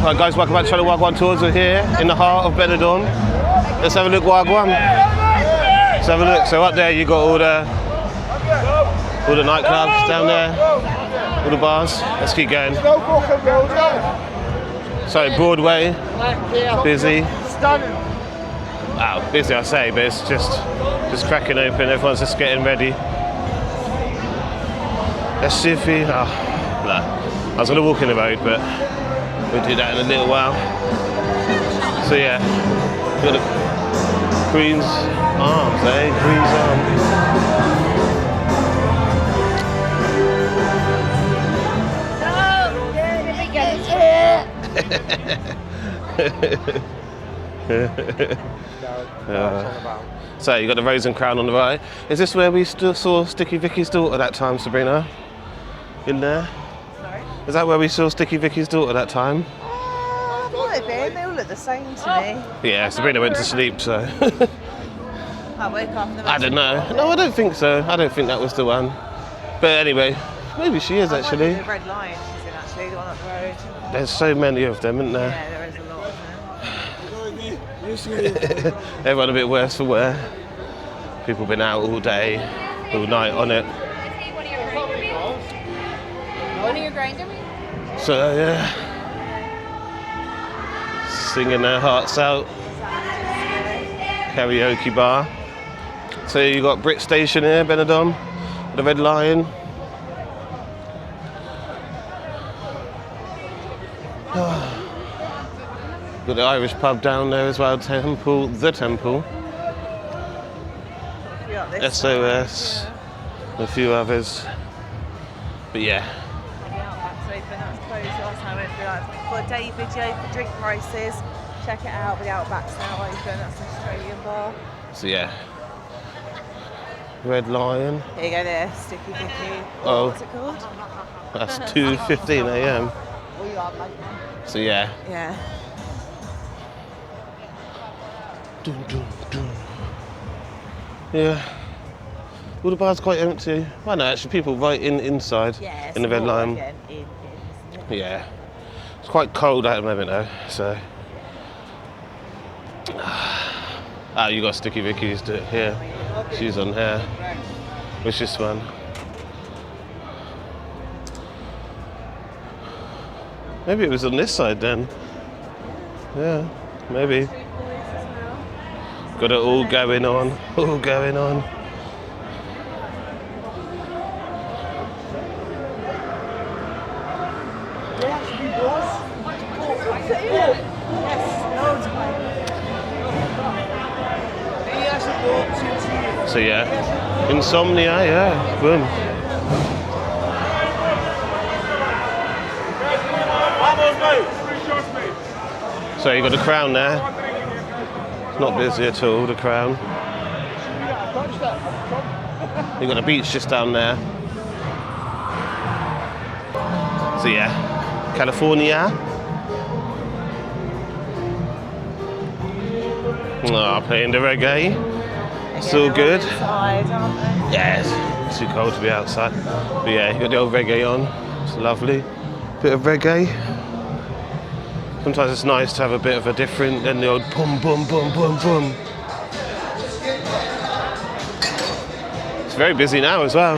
Right, guys, welcome back to the Gwan Tours. We're here in the heart of Benidorm. Let's have a look, Gwan. Let's have a look. So up there you got all the nightclubs down there, all the bars. Let's keep going. So Broadway, busy. Wow, busy I say, but it's just cracking open. Everyone's just getting ready. Let's see if we. Oh, no. I was gonna walk in the road, but we'll do that in a little while. So yeah, we've got the Queen's Arms, eh? Queen's Arms. So you got the Rose and Crown on the right. Is this where we saw Sticky Vicky's daughter that time, Sabrina? In there? Sorry? Is that where we saw Sticky Vicky's daughter that time? Might have been. They all look the same to me. Yeah, Sabrina went to sleep, so. I woke up and I don't know. No, I don't think so. I don't think that was the one. But anyway, maybe she is actually. The Red Lion she's in actually, the one up the road. There's so many of them, isn't there? Yeah, there is a lot of them. Everyone a bit worse for wear. People been out all day, all night on it. One of your grinder? So yeah, singing their hearts out. Karaoke bar. So you got Brit Station here, Benidorm, the Red Lion. Got the Irish pub down there as well, the Temple. SOS, and a few others. But yeah. The Outback's open, that was closed last time. It'd be like, got a day video for drink prices. Check it out, the Outback's now open, that's an Australian bar. So yeah. Red Lion. Here you go there, Sticky Vicky. Oh. What's it called? That's 2:15 a.m. So yeah. Yeah. Dun, dun, dun. Yeah. All the bars quite empty. Well, no, actually, people right inside Yeah, in the Red Lion. Isn't it? Yeah. It's quite cold at the moment though, so. Ah, you got Sticky Vicky's here. She's on here. Which this one? Maybe it was on this side then. Yeah, maybe. Got it all going on. All going on. So yeah, Insomnia, yeah, boom. So you got the Crown there. It's not busy at all, the Crown. You got the beach just down there. So yeah, California. Oh, playing the reggae. Still good. Yeah, it's too cold to be outside. But yeah, you got the old reggae on. It's lovely. Bit of reggae. Sometimes it's nice to have a bit of a different than the old boom, boom, boom, boom, boom. It's very busy now as well.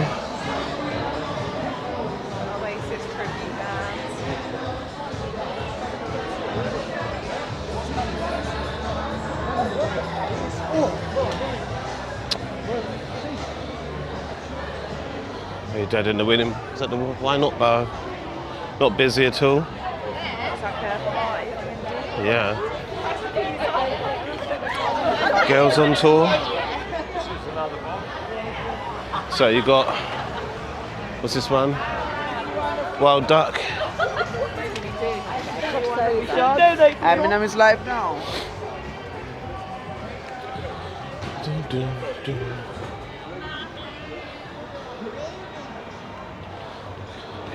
You're dead in the winning. Is that the Why Not bar? Not busy at all. Yeah. Girls on tour. So you got, what's this one? Wild Duck. My name is live now.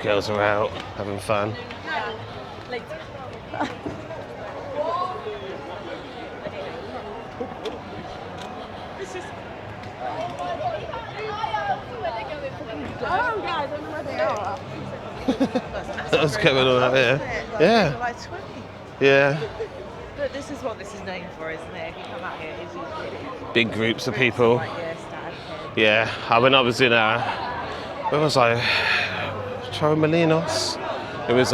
Girls are out having fun. What's going on out here? Yeah. Like 20. Yeah. But this is what this is known for, isn't it? If you come out here, it's usually Big groups of people. like, yeah, stag head. Yeah. When I was in where was I? Torremolinos. It was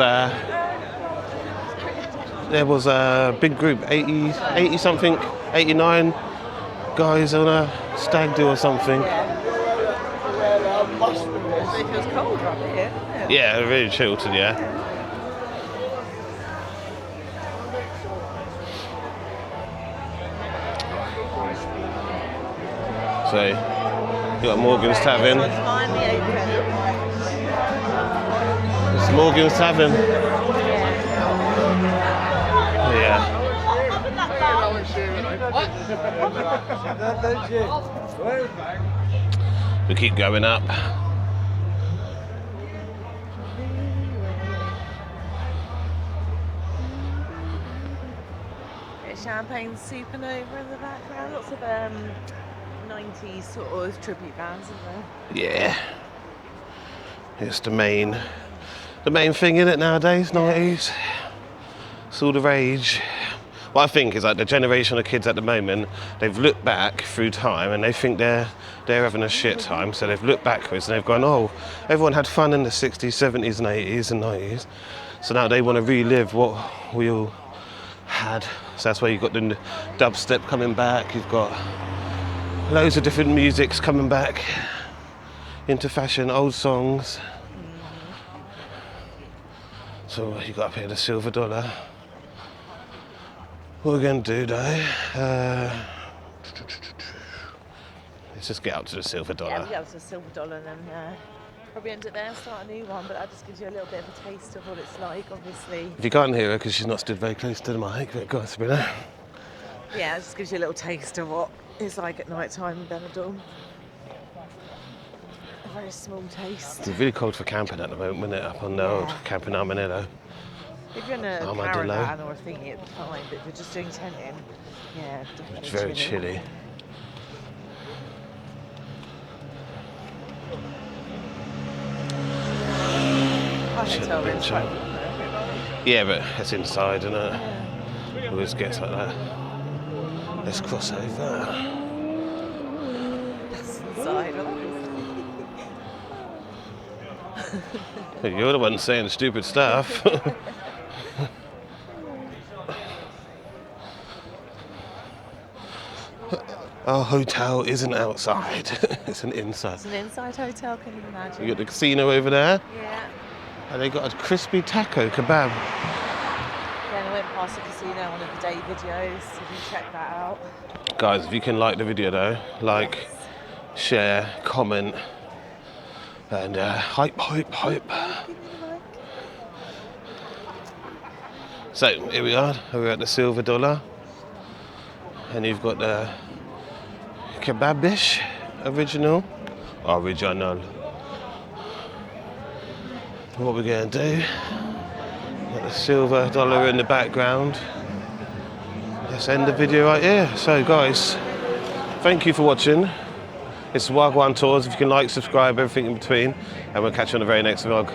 there was a big group, 80 something, 89 guys on a stag do or something. It feels cold right here, doesn't it? Yeah, really Chiltern, yeah. So, you got Morgan's Tavern. This one's finally open. It's Morgan's Tavern. Yeah. We keep going up. Champagne Supernova in the background. Lots of 90s sort of tribute bands in there. Yeah. It's the main thing in it nowadays, 90s. It's all the rage. What I think is like the generation of kids at the moment, they've looked back through time and they think they're having a shit time, so they've looked backwards and they've gone, oh, everyone had fun in the 60s, 70s and 80s and 90s. So now they want to relive what we all had. So that's why you've got the dubstep coming back, you've got loads of different musics coming back into fashion, old songs. So you got up here the silver dollar. What we're going to do though, let's just get up to the silver dollar. Yeah, we'll get up to the silver dollar and then probably end it there and start a new one, but that just gives you a little bit of a taste of what it's like, obviously. If you can't hear her because she's not stood very close to the mic, but go on, Sabrina. Yeah, it just gives you a little taste of what it's like at night time in Benidorm. A very small taste. It's really cold for camping at the moment, isn't it? Up on the old camping Armadillo. If you're in a Armadillo. caravan or a thingy, it'd be fine, but if you're just doing tenting, yeah, definitely It's very chilly. I can tell it's quite Yeah, but it's inside, isn't it? It always gets like that. Let's cross over. inside. You're the one saying stupid stuff. Our hotel isn't outside, it's an inside. It's an inside hotel, can you imagine? You got the casino over there, Yeah. and they got a crispy taco kebab. Then I went past the casino on one of the day videos, so you can check that out. Guys, if you can like the video though, like, share, comment, and hype. So here we are, we're at the silver dollar, and you've got the kebab dish, original. What we're going to do, got the silver dollar in the background. Let's end the video right here. So guys, thank you for watching. It's Gwan Tours. If you can like, subscribe, everything in between, and we'll catch you on the very next vlog.